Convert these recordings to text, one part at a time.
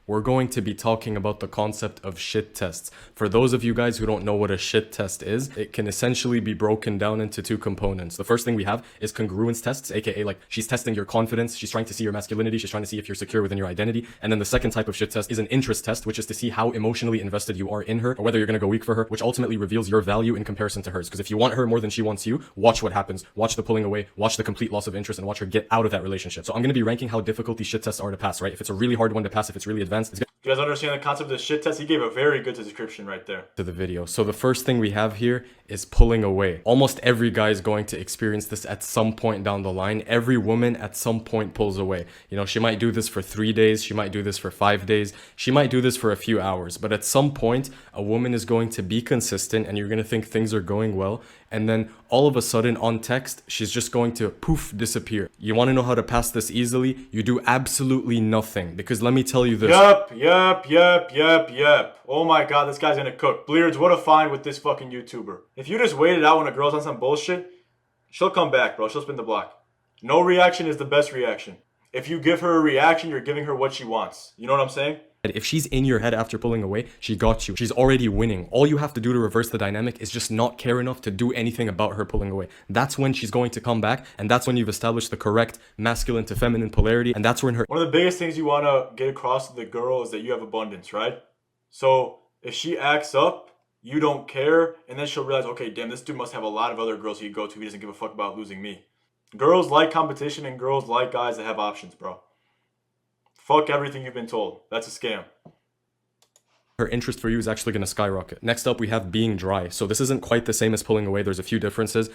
we're going to be talking about the concept of shit tests. For those of you guys who don't know what a shit test is, it can essentially be broken down into two components. The first thing we have is congruence tests, aka like she's testing your confidence, she's trying to see your masculinity, she's trying to see if you're secure within your identity. And then the second type of shit test is an interest test, which is to see how emotionally invested you are in her, or whether you're gonna go weak for her, which ultimately reveals your value in comparison to hers. Because if you want her more than she wants you, watch what happens. Watch the pulling away, watch the complete loss of interest, and watch her get out of that relationship. So I'm gonna be ranking how difficult these shit tests are to pass, right? If it's a really hard one to pass, if it's really advanced, it's you guys understand the concept of the shit test? He gave a very good description right there. To the video. So the first thing we have here is pulling away. Almost every guy is going to experience this at some point down the line. Every woman at some point pulls away. You know, she might do this for 3 days, she might do this for 5 days, she might do this for a few hours, but at some point a woman is going to be consistent and you're going to think things are going well, and then all of a sudden on text she's just going to poof disappear. You want to know how to pass this easily? You do absolutely nothing, because let me tell you this. Yep. Oh my god, this guy's gonna cook. Bleards, what a find with this fucking YouTuber. If you just wait it out when a girl's on some bullshit, she'll come back, bro. She'll spin the block. No reaction is the best reaction. If you give her a reaction, you're giving her what she wants. You know what I'm saying? If she's in your head after pulling away, she got you. She's already winning. All you have to do to reverse the dynamic is just not care enough to do anything about her pulling away. That's when she's going to come back, and that's when you've established the correct masculine to feminine polarity, and that's when her... One of the biggest things you want to get across to the girl is that you have abundance, right? So if she acts up, you don't care, and then she'll realize, okay, damn, this dude must have a lot of other girls he could go to. He doesn't give a fuck about losing me. Girls like competition, and girls like guys that have options, bro. Fuck everything you've been told. That's a scam. Her interest for you is actually going to skyrocket. Next up, we have being dry. So this isn't quite the same as pulling away. There's a few differences.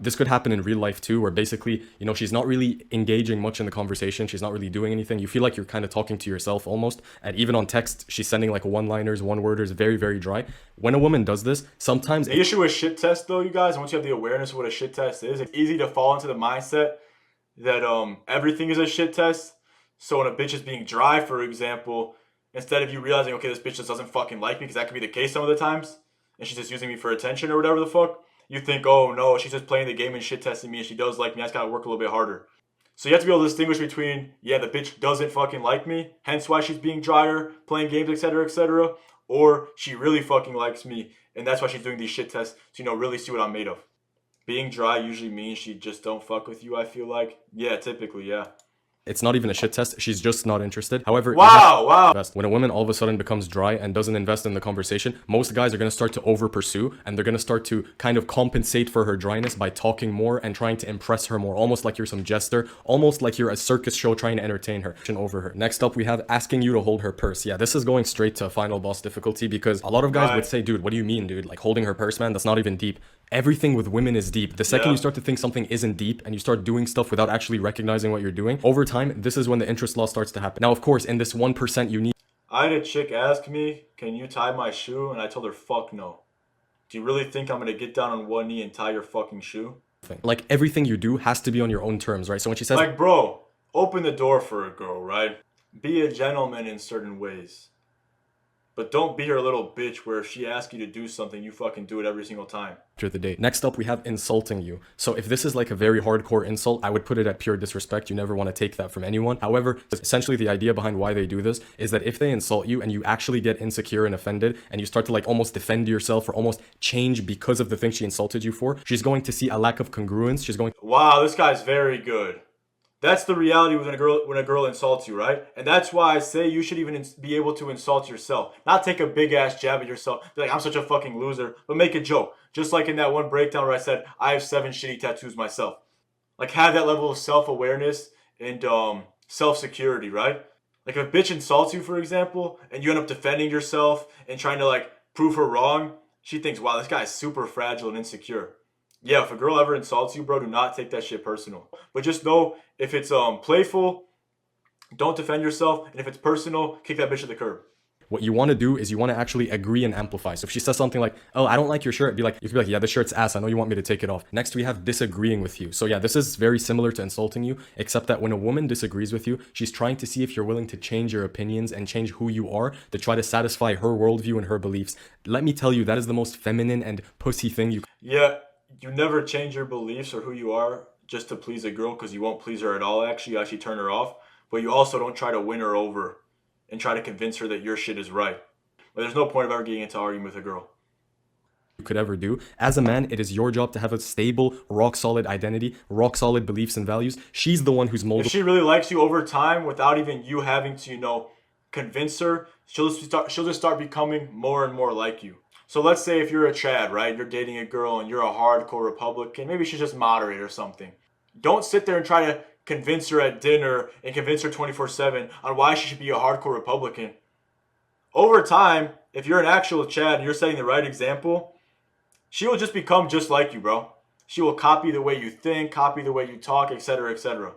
This could happen in real life too, where basically, you know, she's not really engaging much in the conversation. She's not really doing anything. You feel like you're kind of talking to yourself almost. And even on text, she's sending like one-liners, one-worders, very, very dry. When a woman does this, sometimes... The issue with shit test though, you guys, once you have the awareness of what a shit test is, it's easy to fall into the mindset that everything is a shit test. So when a bitch is being dry, for example, instead of you realizing, okay, this bitch just doesn't fucking like me, because that could be the case some of the times, and she's just using me for attention or whatever the fuck, you think, oh no, she's just playing the game and shit testing me, and she does like me, I just gotta work a little bit harder. So you have to be able to distinguish between, yeah, the bitch doesn't fucking like me, hence why she's being drier, playing games, etc., or she really fucking likes me, and that's why she's doing these shit tests, to, you know, really see what I'm made of. Being dry usually means she just don't fuck with you, I feel like. Yeah, typically, yeah. It's not even a shit test. She's just not interested. However, wow. When a woman all of a sudden becomes dry and doesn't invest in the conversation, most guys are going to start to over pursue, and they're going to start to kind of compensate for her dryness by talking more and trying to impress her more, almost like you're some jester, almost like you're a circus show trying to entertain her and over her. Next up, we have asking you to hold her purse. Yeah, this is going straight to final boss difficulty, because a lot of guys would say, dude, what do you mean, dude? Like holding her purse, man, that's not even deep. Everything with women is deep. The second you start to think something isn't deep and you start doing stuff without actually recognizing what you're doing, over time, this is when the interest loss starts to happen. Now, of course, in this 1% you need... I had a chick ask me, can you tie my shoe? And I told her, fuck no. Do you really think I'm going to get down on one knee and tie your fucking shoe? Like, everything you do has to be on your own terms, right? So when she says... Like, bro, open the door for a girl, right? Be a gentleman in certain ways. But don't be her little bitch where if she asks you to do something, you fucking do it every single time. After the date. Next up, we have insulting you. So if this is like a very hardcore insult, I would put it at pure disrespect. You never want to take that from anyone. However, essentially the idea behind why they do this is that if they insult you and you actually get insecure and offended and you start to like almost defend yourself or almost change because of the thing she insulted you for, she's going to see a lack of congruence. She's going... Wow, this guy's very good. That's the reality when a girl insults you, right? And that's why I say you should even be able to insult yourself. Not take a big ass jab at yourself. Be like, I'm such a fucking loser. But make a joke. Just like in that one breakdown where I said, I have 7 shitty tattoos myself. Like, have that level of self-awareness and self-security, right? Like, if a bitch insults you, for example, and you end up defending yourself and trying to, like, prove her wrong, she thinks, wow, this guy is super fragile and insecure. Yeah, if a girl ever insults you, bro, do not take that shit personal. But just know, if it's playful, don't defend yourself. And if it's personal, kick that bitch to the curb. What you want to do is you want to actually agree and amplify. So if she says something like, oh, I don't like your shirt, you could be like, yeah, this shirt's ass. I know you want me to take it off. Next, we have disagreeing with you. So yeah, this is very similar to insulting you, except that when a woman disagrees with you, she's trying to see if you're willing to change your opinions and change who you are to try to satisfy her worldview and her beliefs. Let me tell you, that is the most feminine and pussy thing you... Yeah. You never change your beliefs or who you are just to please a girl, because you won't please her at all. You actually turn her off. But you also don't try to win her over and try to convince her that your shit is right. But there's no point of ever getting into arguing with a girl. You could ever do. As a man, it is your job to have a stable, rock solid identity, rock solid beliefs and values. She's the one who's If molded. she really likes you over time, without even you having to, convince her, she'll just start becoming more and more like you. So let's say if you're a Chad, right? You're dating a girl and you're a hardcore Republican. Maybe she's just moderate or something. Don't sit there and try to convince her at dinner and convince her 24/7 on why she should be a hardcore Republican. Over time, if you're an actual Chad and you're setting the right example, she will just become just like you, bro. She will copy the way you think, copy the way you talk, etc., etc.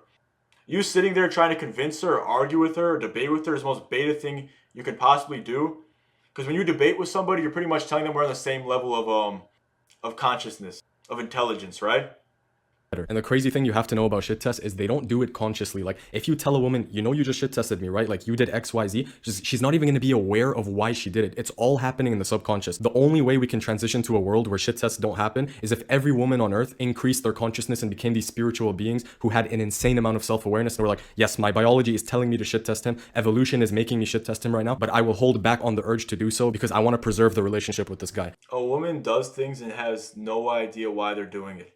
You sitting there trying to convince her or argue with her or debate with her is the most beta thing you could possibly do. Because when you debate with somebody, you're pretty much telling them we're on the same level of consciousness, of intelligence, right? And the crazy thing you have to know about shit tests is they don't do it consciously. Like, if you tell a woman, you just shit tested me, right? Like, you did X, Y, Z, she's not even going to be aware of why she did it. It's all happening in the subconscious. The only way we can transition to a world where shit tests don't happen is if every woman on earth increased their consciousness and became these spiritual beings who had an insane amount of self-awareness. And were like, yes, my biology is telling me to shit test him. Evolution is making me shit test him right now, but I will hold back on the urge to do so because I want to preserve the relationship with this guy. A woman does things and has no idea why they're doing it.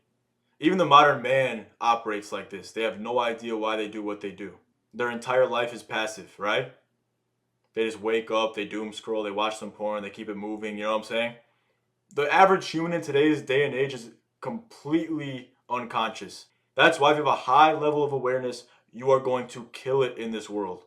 Even the modern man operates like this. They have no idea why they do what they do. Their entire life is passive, right? They just wake up, they doom scroll, they watch some porn, they keep it moving, you know what I'm saying? The average human in today's day and age is completely unconscious. That's why if you have a high level of awareness, you are going to kill it in this world.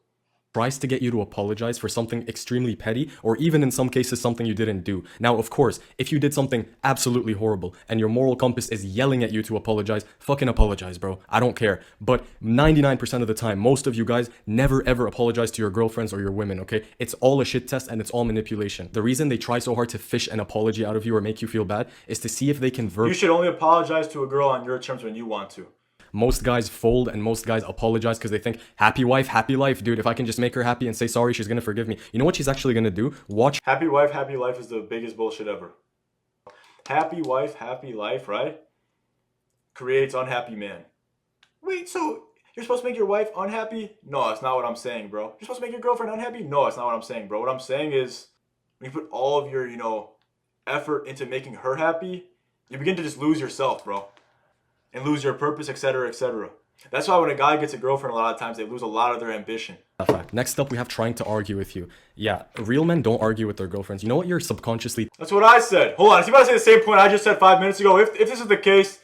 Tries to get you to apologize for something extremely petty, or even in some cases something you didn't do. Now, of course, if you did something absolutely horrible and your moral compass is yelling at you to apologize, fucking apologize, bro. I don't care. But 99% of the time, most of you guys never ever apologize to your girlfriends or your women, okay? It's all a shit test and it's all manipulation. The reason they try so hard to fish an apology out of you or make you feel bad is to see if they can You should only apologize to a girl on your terms when you want to. Most guys fold and most guys apologize because they think, happy wife, happy life. Dude, if I can just make her happy and say sorry, she's going to forgive me. You know what she's actually going to do? Watch. Happy wife, happy life is the biggest bullshit ever. Happy wife, happy life, right? Creates unhappy man. Wait, so you're supposed to make your wife unhappy? No, that's not what I'm saying, bro. You're supposed to make your girlfriend unhappy? No, that's not what I'm saying, bro. What I'm saying is when you put all of your, effort into making her happy, you begin to just lose yourself, bro. And lose your purpose, etc., etc. That's why when a guy gets a girlfriend, a lot of times they lose a lot of their ambition. Next up, we have trying to argue with you. Yeah, real men don't argue with their girlfriends. You know what you're subconsciously... That's what I said. Hold on, is he about to say the same point I just said 5 minutes ago? If this is the case,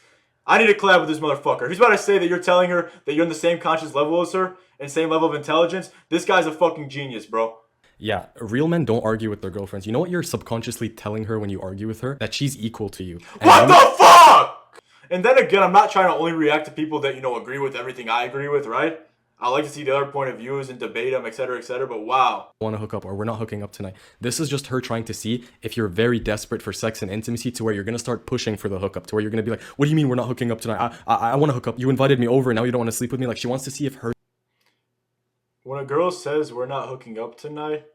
I need to collab with this motherfucker. If he's about to say that you're telling her that you're on the same conscious level as her and same level of intelligence, this guy's a fucking genius, bro. Yeah, real men don't argue with their girlfriends. You know what you're subconsciously telling her when you argue with her? That she's equal to you. And what the fuck? And then again, I'm not trying to only react to people that, agree with everything I agree with, right? I like to see the other point of views and debate them, etc., but wow. Want to hook up or we're not hooking up tonight. This is just her trying to see if you're very desperate for sex and intimacy to where you're going to start pushing for the hookup, to where you're going to be like, what do you mean we're not hooking up tonight? I want to hook up. You invited me over and now you don't want to sleep with me. Like, she wants to see if her... When a girl says we're not hooking up tonight,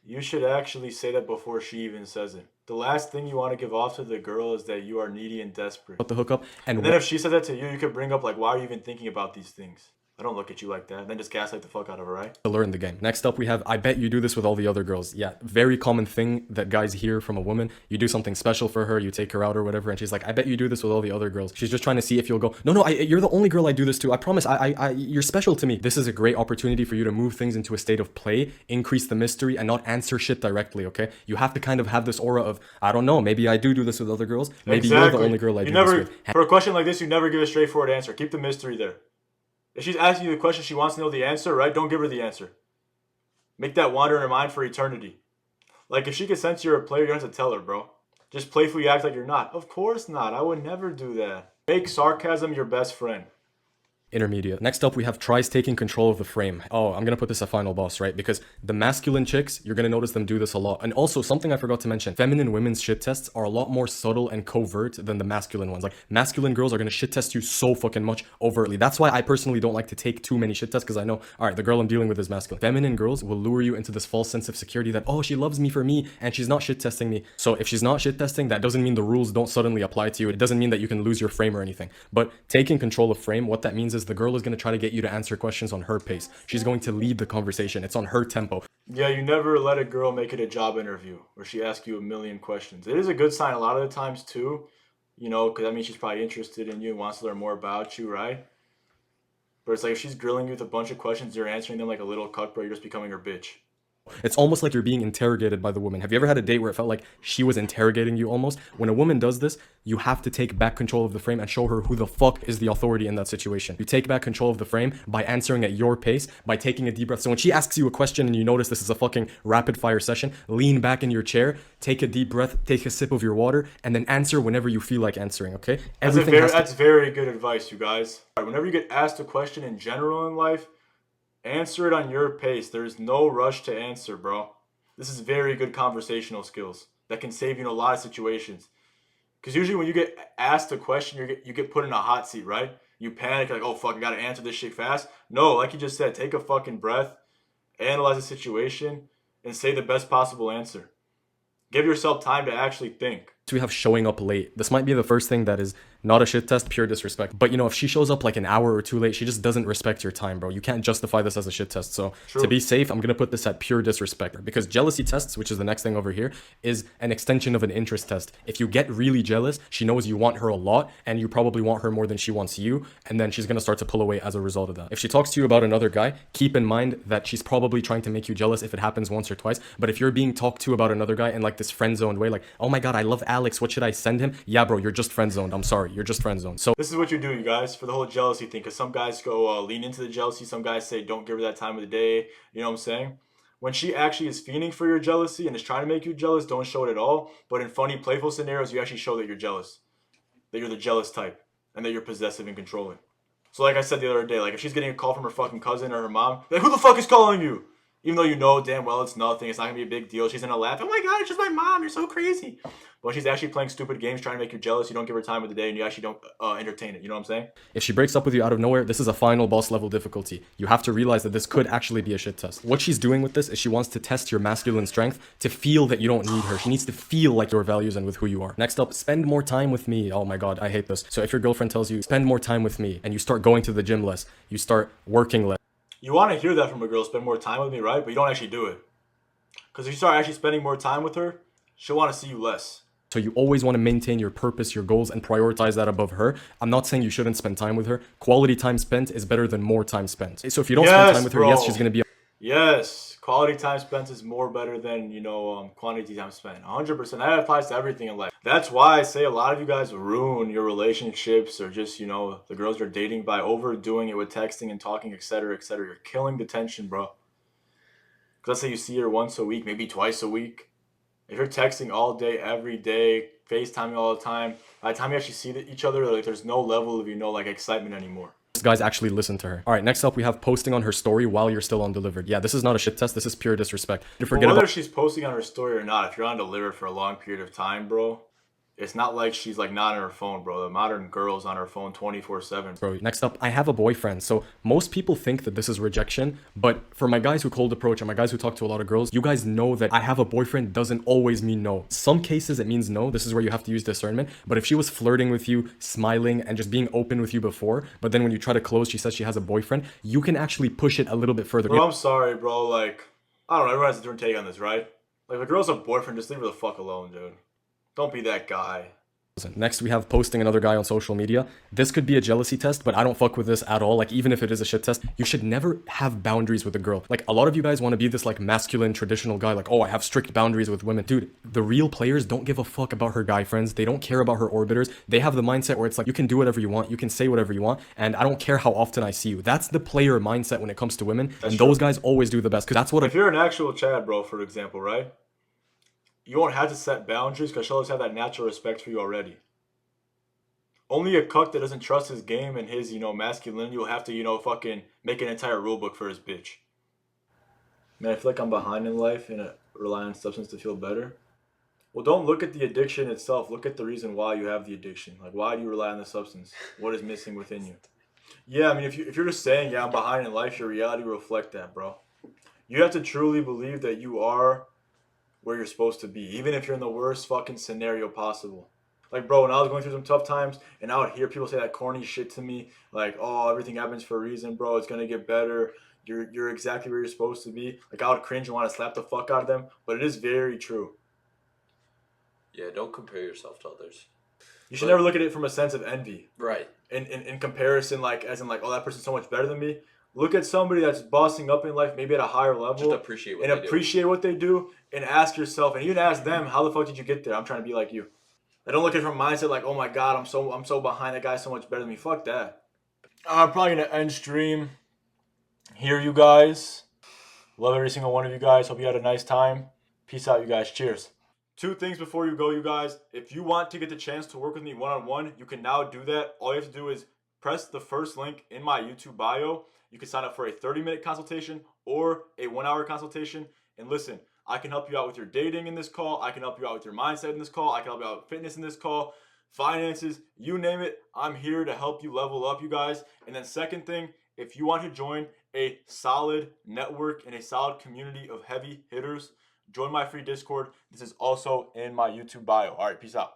you should actually say that before she even says it. The last thing you want to give off to the girl is that you are needy and desperate. But the hookup and then if she said that to you, you could bring up like, why are you even thinking about these things? I don't look at you like that. And then just gaslight the fuck out of her, right? To learn the game. Next up, we have, I bet you do this with all the other girls. Yeah, very common thing that guys hear from a woman. You do something special for her, you take her out or whatever, and she's like, I bet you do this with all the other girls. She's just trying to see if you'll go, no, you're the only girl I do this to. I promise, you're special to me. This is a great opportunity for you to move things into a state of play, increase the mystery, and not answer shit directly, okay? You have to kind of have this aura of, I don't know, maybe I do this with other girls. Maybe you're the only girl I do this with. For a question like this, you never give a straightforward answer. Keep the mystery there. If she's asking you the question, she wants to know the answer, right? Don't give her the answer. Make that wander in her mind for eternity. Like, if she can sense you're a player, you don't have to tell her, bro. Just playfully act like you're not. Of course not. I would never do that. Make sarcasm your best friend. Intermediate. Next up, we have tries taking control of the frame. Oh, I'm gonna put this at final boss, right? Because the masculine chicks, you're gonna notice them do this a lot. And also, something I forgot to mention, feminine women's shit tests are a lot more subtle and covert than the masculine ones. Like, masculine girls are gonna shit test you so fucking much overtly. That's why I personally don't like to take too many shit tests, because I know, alright, the girl I'm dealing with is masculine. Feminine girls will lure you into this false sense of security that, oh, she loves me for me, and she's not shit testing me. So if she's not shit testing, that doesn't mean the rules don't suddenly apply to you. It doesn't mean that you can lose your frame or anything. But taking control of frame, what that means is this, the girl is going to try to get you to answer questions on her pace. She's going to lead the conversation. It's on her tempo. Yeah, you never let a girl make it a job interview where she asks you a million questions. It is a good sign a lot of the times too, because that means she's probably interested in you and wants to learn more about you, right? But it's like if she's grilling you with a bunch of questions, you're answering them like a little cuck, bro, you're just becoming her bitch. It's almost like you're being interrogated by the woman. Have you ever had a date where it felt like she was interrogating you almost? When a woman does this, you have to take back control of the frame and show her who the fuck is the authority in that situation. You take back control of the frame by answering at your pace, by taking a deep breath. So when she asks you a question and you notice this is a fucking rapid fire session, lean back in your chair, take a deep breath, take a sip of your water, and then answer whenever you feel like answering, okay? That's very good advice, you guys. Whenever you get asked a question in general in life, answer it on your pace. There's no rush to answer, bro. This is very good conversational skills that can save you in a lot of situations. Because usually when you get asked a question, you get put in a hot seat, right? You panic, like, oh, fuck, I got to answer this shit fast. No, like you just said, take a fucking breath, analyze the situation, and say the best possible answer. Give yourself time to actually think. We have showing up late. This might be the first thing that is not a shit test, pure disrespect. But if she shows up like an hour or two late, she just doesn't respect your time, bro. You can't justify this as a shit test. So True. To be safe, I'm gonna put this at pure disrespect, because jealousy tests, which is the next thing over here, is an extension of an interest test. If you get really jealous, she knows you want her a lot and you probably want her more than she wants you, and then she's gonna start to pull away as a result of that. If she talks to you about another guy, keep in mind that she's probably trying to make you jealous if it happens once or twice. But if you're being talked to about another guy in like this friend zoned way, like, oh my god, I love Alex, what should I send him? Yeah, bro, you're just friend zoned. I'm sorry, you're just friend zoned. So this is what you do, you guys, for the whole jealousy thing. Because some guys go lean into the jealousy. Some guys say don't give her that time of the day. You know what I'm saying? When she actually is fiending for your jealousy and is trying to make you jealous, don't show it at all. But in funny, playful scenarios, you actually show that you're jealous, that you're the jealous type, and that you're possessive and controlling. So like I said the other day, like if she's getting a call from her fucking cousin or her mom, like, who the fuck is calling you? Even though you know damn well it's nothing, it's not gonna be a big deal. She's gonna laugh. Oh my god, it's just my mom. You're so crazy. But when she's actually playing stupid games trying to make you jealous, you don't give her time of the day and you actually don't entertain it. You know what I'm saying? if she breaks up with you out of nowhere, this is a final boss level difficulty. You have to realize that this could actually be a shit test. What she's doing with this is she wants to test your masculine strength to feel that you don't need her. She needs to feel like your values and with who you are. Next up, spend more time with me. Oh my god, I hate this. So if your girlfriend tells you, spend more time with me, and you start going to the gym less, you start working less. You want to hear that from a girl, spend more time with me, right? But you don't actually do it. Because if you start actually spending more time with her, she'll want to see you less. So you always want to maintain your purpose, your goals, and prioritize that above her. I'm not saying you shouldn't spend time with her. Quality time spent is better than more time spent. So if you don't spend time with her, yes, she's going to be... Yes, quality time spent is more better than, quantity time spent. 100%. That applies to everything in life. That's why I say a lot of you guys ruin your relationships or just, the girls you're dating by overdoing it with texting and talking, etc., etc. You're killing the tension, bro. Because let's say you see her once a week, maybe twice a week. If you're texting all day, every day, FaceTiming all the time, by the time you actually see each other, like there's no level of, excitement anymore. Guys actually listen to her. All right, next up we have posting on her story while you're still undelivered. Yeah, this is not a shit test. This is pure disrespect. You forget whether she's posting on her story or not, if you're undelivered for a long period of time, bro, it's not like she's like not on her phone, bro. The modern girl's on her phone 24/7. Bro, next up, I have a boyfriend. So most people think that this is rejection, but for my guys who cold approach and my guys who talk to a lot of girls, you guys know that I have a boyfriend doesn't always mean no. Some cases it means no. This is where you have to use discernment. But if she was flirting with you, smiling, and just being open with you before, but then when you try to close, she says she has a boyfriend, you can actually push it a little bit further. Bro, I'm sorry, bro. Like, I don't know. Everyone has a different take on this, right? Like, if a girl's a boyfriend, just leave her the fuck alone, dude. Don't be that guy. Next, we have posting another guy on social media. This could be a jealousy test, but I don't fuck with this at all. Like, even if it is a shit test, you should never have boundaries with a girl. Like, a lot of you guys want to be this, like, masculine, traditional guy. Like, oh, I have strict boundaries with women. Dude, the real players don't give a fuck about her guy friends. They don't care about her orbiters. They have the mindset where it's like, you can do whatever you want. You can say whatever you want. And I don't care how often I see you. That's the player mindset when it comes to women. That's true. Those guys always do the best. Because that's what... If you're an actual Chad, bro, for example, right? You won't have to set boundaries because she'll always have that natural respect for you already. Only a cuck that doesn't trust his game and his, masculinity will have to, fucking make an entire rule book for his bitch. Man, I feel like I'm behind in life and I rely on substance to feel better. Well, don't look at the addiction itself. Look at the reason why you have the addiction. Like, why do you rely on the substance? What is missing within you? Yeah, I mean, if you're just saying, yeah, I'm behind in life, your reality will reflect that, bro. You have to truly believe that you are where you're supposed to be, even if you're in the worst fucking scenario possible. Like, bro, when I was going through some tough times and I would hear people say that corny shit to me, like, oh, everything happens for a reason, bro. It's gonna get better. You're exactly where you're supposed to be. Like, I would cringe and want to slap the fuck out of them, but it is very true. Yeah, don't compare yourself to others. You should never look at it from a sense of envy. Right. In comparison, like, as in, like, oh, that person's so much better than me. Look at somebody that's bossing up in life, maybe at a higher level. Just appreciate what and they appreciate what they do, and ask yourself, and even ask them, how the fuck did you get there? I'm trying to be like you. I don't look at it from a mindset like, oh my god, I'm so behind. That guy's so much better than me. Fuck that. I'm probably gonna end stream here, you guys. Love every single one of you guys. Hope you had a nice time. Peace out, you guys. Cheers. Two things before you go, you guys. If you want to get the chance to work with me one-on-one, you can now do that. All you have to do is press the first link in my YouTube bio. You can sign up for a 30-minute consultation or a 1-hour consultation. And listen, I can help you out with your dating in this call. I can help you out with your mindset in this call. I can help you out with fitness in this call, finances, you name it. I'm here to help you level up, you guys. And then second thing, if you want to join a solid network and a solid community of heavy hitters, join my free Discord. This is also in my YouTube bio. All right, peace out.